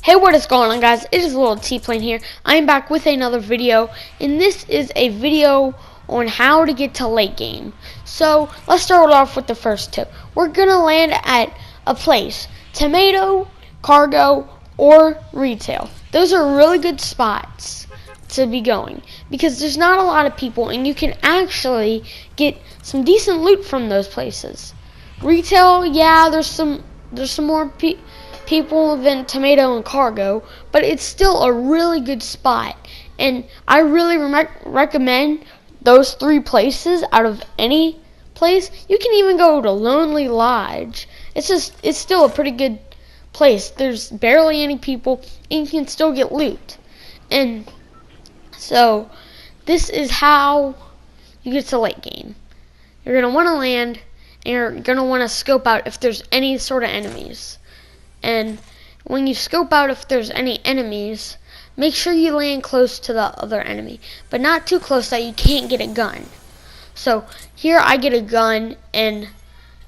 Hey, what is going on, guys? It is Little T-Plane here. I am back with another video, and this is a video on how to get to late game. So let's start off with the first tip. We're gonna land at a place: tomato, cargo, or retail. Those are really good spots to be going because there's not a lot of people, and you can actually get some decent loot from those places. Retail, yeah, there's some more people than tomato and cargo, but it's still a really good spot, and I really recommend those three places out of any place. You can even go to Lonely Lodge. It's still a pretty good place. There's barely any people, and you can still get loot. And so this is how you get to late game. You're gonna want to land, and you're gonna want to scope out if there's any sort of enemies. And when you scope out if there's any enemies, make sure you land close to the other enemy, but not too close that you can't get a gun. So here I get a gun, and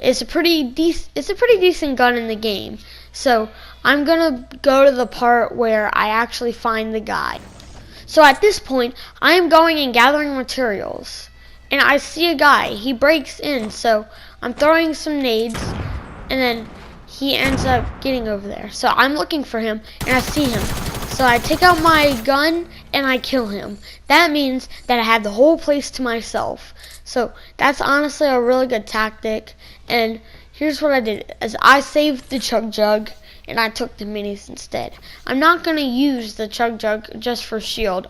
it's a pretty decent gun in the game. So I'm gonna go to the part where I actually find the guy. So at this point, I am going and gathering materials, and I see a guy. He breaks in, so I'm throwing some nades, and then he ends up getting over there. So I'm looking for him, and I see him. So I take out my gun, and I kill him. That means that I have the whole place to myself. So that's honestly a really good tactic. And here's what I did: as I saved the chug jug, and I took the minis instead. I'm not going to use the chug jug just for shield,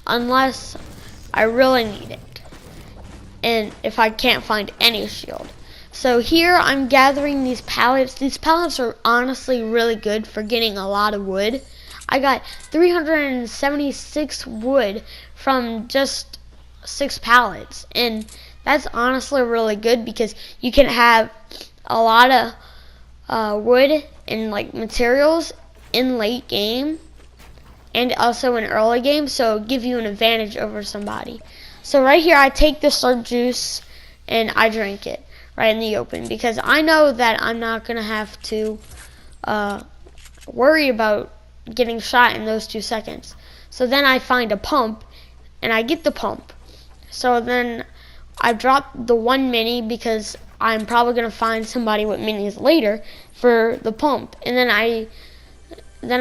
unless I really need it, and if I can't find any shield. So here I'm gathering these pallets. These pallets are honestly really good for getting a lot of wood. I got 376 wood from just 6 pallets, and that's honestly really good because you can have a lot of wood and like materials in late game and also in early game, so it'll give you an advantage over somebody. So right here I take the slurp juice and I drink it right in the open, because I know that I'm not gonna have to worry about getting shot in those 2 seconds. So then I find a pump, and I get the pump. So then I drop the 1 mini, because I'm probably gonna find somebody with minis later for the pump. And then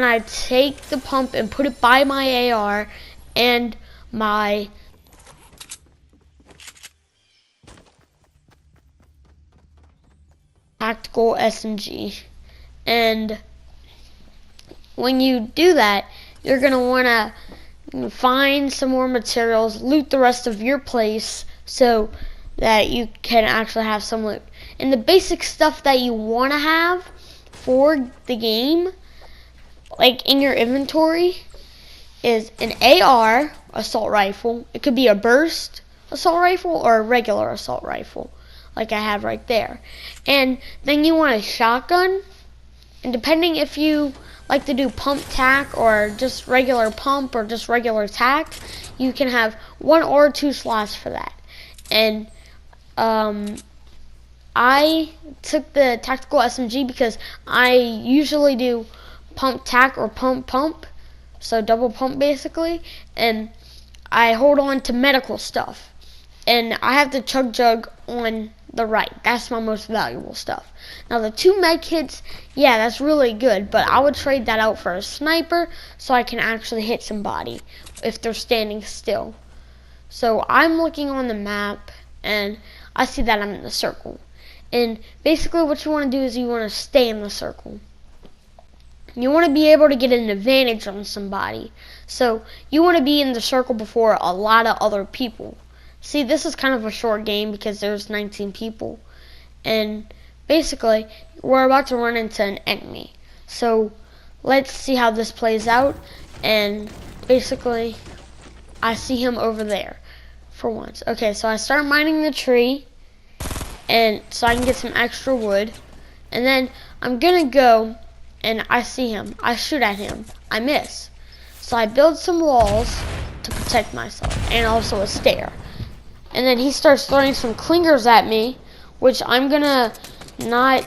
I take the pump and put it by my AR and my tactical SMG. And when you do that, you're gonna wanna find some more materials, loot the rest of your place so that you can actually have some loot. And the basic stuff that you wanna have for the game, like in your inventory, is an AR assault rifle. It could be a burst assault rifle or a regular assault rifle, like I have right there. And then you want a shotgun, and depending if you like to do pump tac or just regular pump or just regular tac, you can have 1 or 2 slots for that. And I took the tactical SMG because I usually do pump tac or pump, so double pump basically, and I hold on to medical stuff. And I have the chug jug on the right. That's my most valuable stuff. Now the 2 med kits, yeah, that's really good, but I would trade that out for a sniper so I can actually hit somebody if they're standing still. So I'm looking on the map, and I see that I'm in the circle. And basically what you want to do is you want to stay in the circle. You want to be able to get an advantage on somebody. So you want to be in the circle before a lot of other people. See, this is kind of a short game because there's 19 people. And basically, we're about to run into an enemy. So let's see how this plays out. And basically, I see him over there for once. Okay, so I start mining the tree, and so I can get some extra wood. And then I'm gonna go, and I see him. I shoot at him. I miss. So I build some walls to protect myself, and also a stair. And then he starts throwing some clingers at me, which I'm gonna not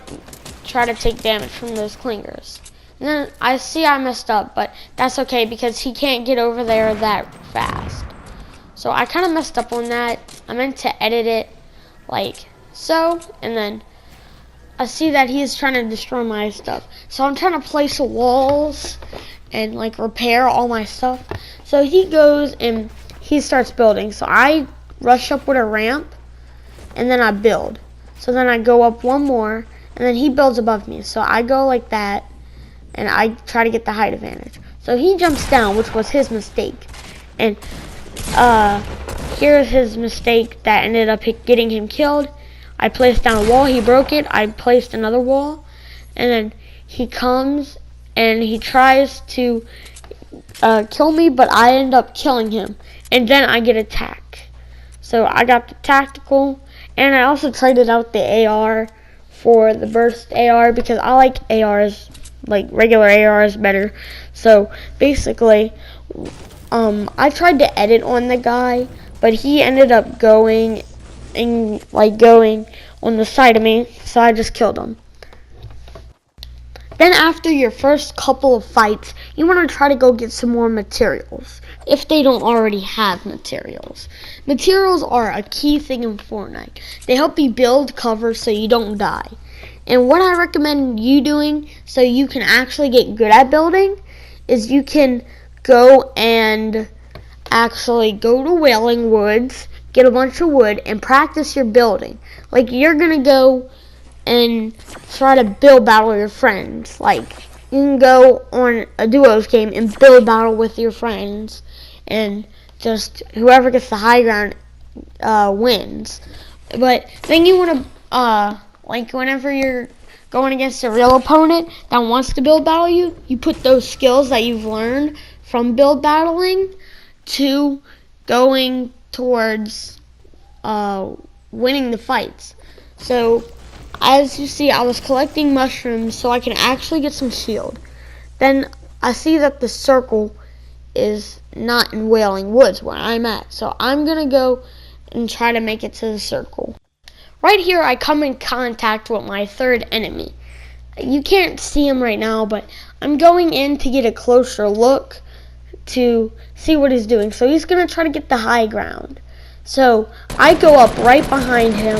try to take damage from those clingers. And then I see I messed up, but that's okay because he can't get over there that fast. So I kind of messed up on that. I meant to edit it like so, and then I see that he's trying to destroy my stuff. So I'm trying to place walls and like repair all my stuff. So he goes and he starts building. So I rush up with a ramp and then I build. So then I go up one more and then he builds above me. So I go like that and I try to get the height advantage. So he jumps down, which was his mistake. And here's his mistake that ended up getting him killed. I placed down a wall, he broke it, I placed another wall, and then he comes and he tries to kill me, but I end up killing him, and then I get attack. So I got the tactical, and I also traded out the AR for the burst AR because I like ARs, like regular ARs better. So basically, I tried to edit on the guy, but he ended up going on the side of me, so I just killed him. Then after your first couple of fights, you want to try to go get some more materials, if they don't already have materials. Materials are a key thing in Fortnite. They help you build cover so you don't die. And what I recommend you doing so you can actually get good at building is you can go and actually go to Wailing Woods, get a bunch of wood, and practice your building. Like, you're going to go and try to build battle with your friends. Like, you can go on a duos game and build battle with your friends, and just whoever gets the high ground wins. But then you want to, like, whenever you're going against a real opponent that wants to build battle you put those skills that you've learned from build battling to going towards winning the fights. So as you see, I was collecting mushrooms so I can actually get some shield. Then I see that the circle is not in Wailing Woods where I'm at, so I'm gonna go and try to make it to the circle. Right here I come in contact with my third enemy. You can't see him right now, but I'm going in to get a closer look to see what he's doing. So he's going to try to get the high ground. So I go up right behind him,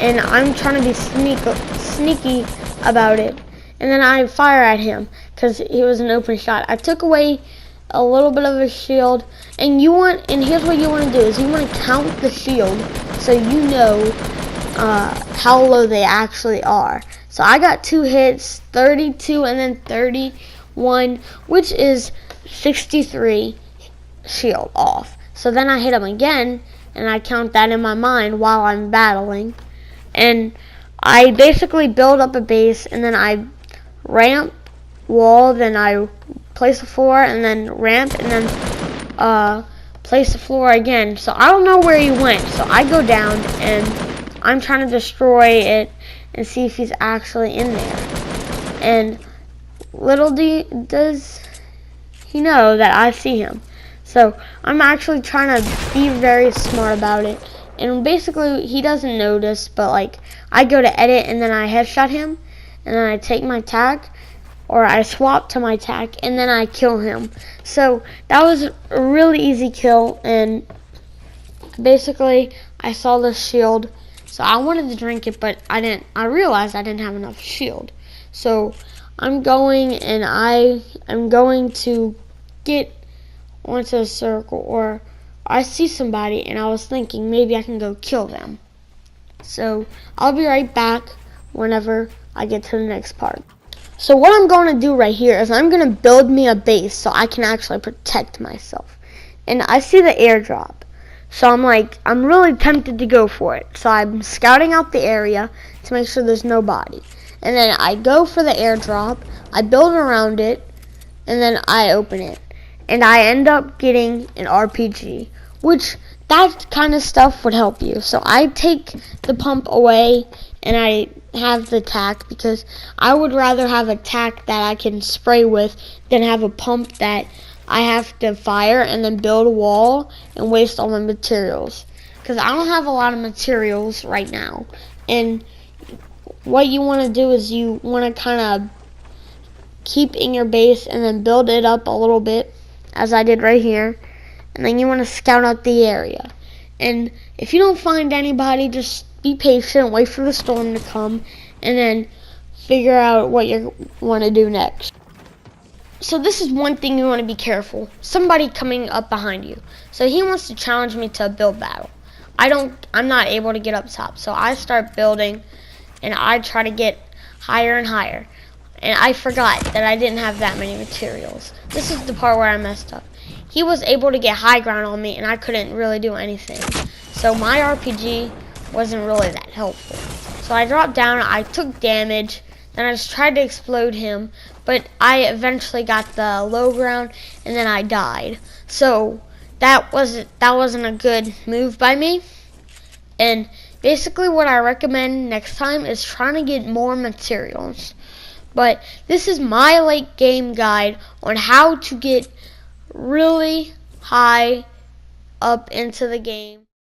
and I'm trying to be sneaky about it. And then I fire at him because he was an open shot. I took away a little bit of his shield, and here's what you want to do is you want to count the shield so you know how low they actually are. So I got 2 hits, 32 and then 31, which is 63 shield off. So then I hit him again, and I count that in my mind while I'm battling. And I basically build up a base, and then I ramp, wall, then I place a floor, and then ramp, and then place the floor again. So I don't know where he went, so I go down, and I'm trying to destroy it and see if he's actually in there. And little does he know that I see him. So I'm actually trying to be very smart about it. And basically he doesn't notice, but like I go to edit and then I headshot him, and then I take my tack, or I swap to my tack, and then I kill him. So that was a really easy kill, and basically I saw the shield. So I wanted to drink it, but I didn't. I realized I didn't have enough shield. So I'm going, and I am going to get onto a circle, or I see somebody, and I was thinking maybe I can go kill them. So I'll be right back whenever I get to the next part. So what I'm going to do right here is I'm going to build me a base so I can actually protect myself. And I see the airdrop. So I'm really tempted to go for it. So I'm scouting out the area to make sure there's nobody. And then I go for the airdrop, I build around it, and then I open it. And I end up getting an RPG, which that kind of stuff would help you. So I take the pump away, and I have the tack, because I would rather have a tack that I can spray with than have a pump that I have to fire and then build a wall and waste all my materials, because I don't have a lot of materials right now. And what you want to do is you want to kind of keep in your base and then build it up a little bit, as I did right here. And then you want to scout out the area. And if you don't find anybody, just be patient, wait for the storm to come, and then figure out what you want to do next. So this is one thing you want to be careful. Somebody coming up behind you. So he wants to challenge me to a build battle. I'm not able to get up top. So I start building and I try to get higher and higher. And I forgot that I didn't have that many materials. This is the part where I messed up. He was able to get high ground on me and I couldn't really do anything. So my RPG wasn't really that helpful. So I dropped down, I took damage, then I just tried to explode him, but I eventually got the low ground and then I died. So that wasn't a good move by me. And basically what I recommend next time is trying to get more materials. But this is my late game guide on how to get really high up into the game.